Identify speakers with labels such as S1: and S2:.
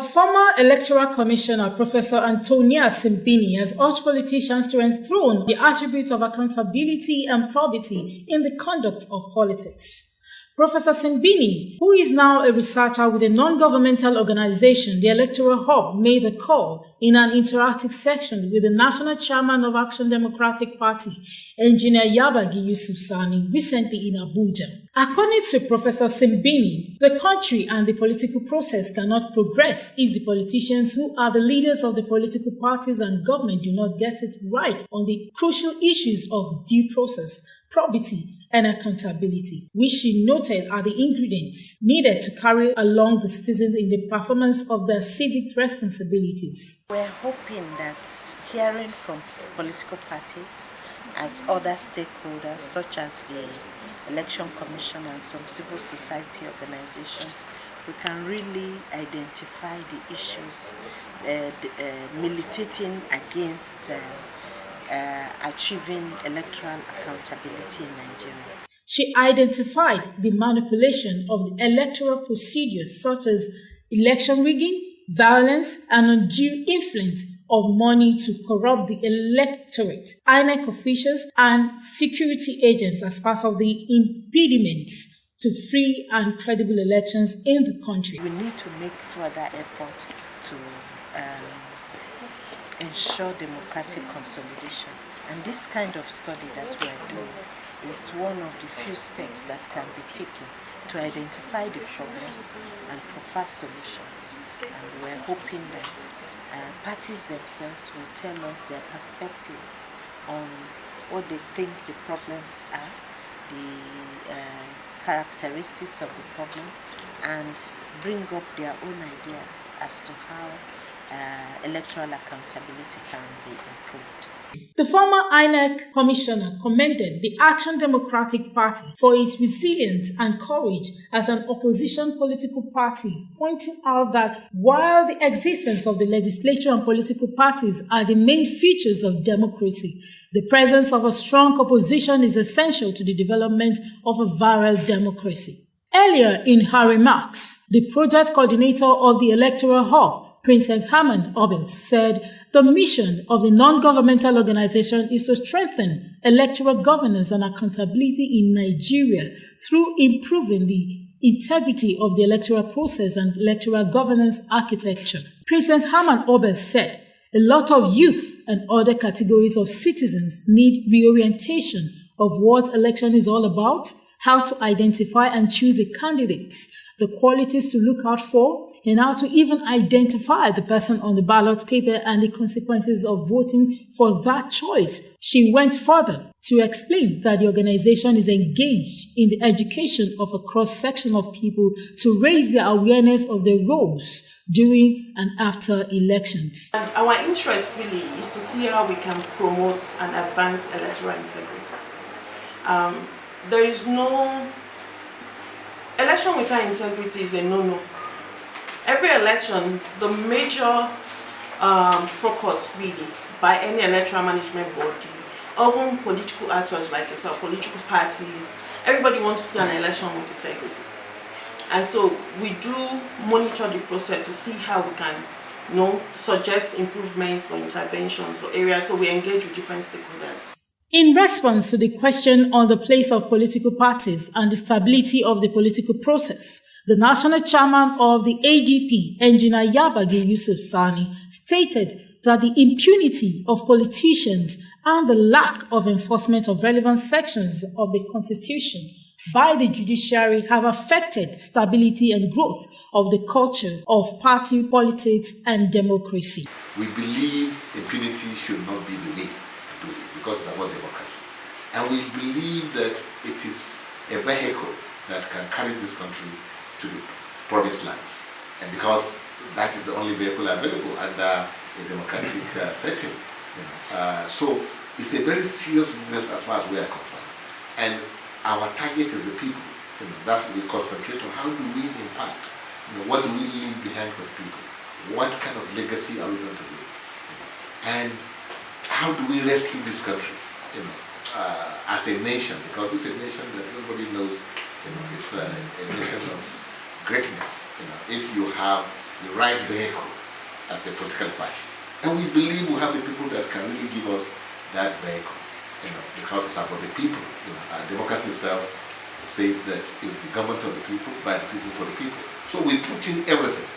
S1: The former Electoral Commissioner, Professor Antonia Simbini, has urged politicians to enthrone the attributes of accountability and probity in the conduct of politics. Professor Simbini, who is now a researcher with a non-governmental organization, the Electoral Hub, made the call in an interactive section with the National Chairman of Action Democratic Party, Engineer Yabagi Yusuf Sani, recently in Abuja. According to Professor Simbini, the country and the political process cannot progress if the politicians who are the leaders of the political parties and government do not get it right on the crucial issues of due process, probity, and accountability, which she noted are the ingredients needed to carry along the citizens in the performance of their civic responsibilities.
S2: We're hoping that hearing from political parties as other stakeholders, such as the Election Commission and some civil society organizations, we can really identify the issues militating against achieving electoral accountability in Nigeria.
S1: She identified the manipulation of the electoral procedures such as election rigging, violence, and undue influence of money to corrupt the electorate, INEC officials, and security agents as part of the impediments to free and credible elections in the country.
S2: We need to make further effort to ensure democratic consolidation. And this kind of study that we are doing is one of the few steps that can be taken to identify the problems and proffer solutions. And we're hoping that parties themselves will tell us their perspective on what they think the problems are, the characteristics of the problem, and bring up their own ideas as to how electoral accountability can be improved.
S1: The former INEC commissioner commended the Action Democratic Party for its resilience and courage as an opposition political party, pointing out that while the existence of the legislature and political parties are the main features of democracy, the presence of a strong opposition is essential to the development of a viral democracy. Earlier in her remarks, the project coordinator of the Electoral Hub, Princess Hammond Obin, said the mission of the non-governmental organization is to strengthen electoral governance and accountability in Nigeria through improving the integrity of the electoral process and electoral governance architecture. Princess Hammond Obin said a lot of youth and other categories of citizens need reorientation of what election is all about, how to identify and choose the candidates, the qualities to look out for, and how to even identify the person on the ballot paper and the consequences of voting for that choice. She went further to explain that the organization is engaged in the education of a cross-section of people to raise their awareness of their roles during and after elections.
S3: And our interest really is to see how we can promote and advance electoral integrity. There is no election without integrity is a no-no. Every election, the major focus really by any electoral management body, even political actors like yourself, political parties, everybody wants to see an election with integrity. And so we do monitor the process to see how we can, suggest improvements or interventions or areas. So we engage with different stakeholders.
S1: In response to the question on the place of political parties and the stability of the political process, the national chairman of the ADP, Engineer Yabagi Yusuf Sani, stated that the impunity of politicians and the lack of enforcement of relevant sections of the Constitution by the judiciary have affected stability and growth of the culture of party politics and democracy.
S4: We believe impunity should not be the way to do it because it's about democracy. And we believe that it is a vehicle that can carry this country to the promised land. And because that is the only vehicle available under a democratic setting. So it's a very serious business as far as we are concerned. And our target is the people. That's what we concentrate on. How do we impact? What do we leave behind for the people? What kind of legacy are we going to leave? And how do we rescue this country? As a nation, because this is a nation that everybody knows, it's a nation of greatness. If you have the right vehicle as a political party. And we believe we have the people that can really give us that vehicle, because it's about the people. Our democracy itself says that it's the government of the people, by the people, for the people. So we put in everything.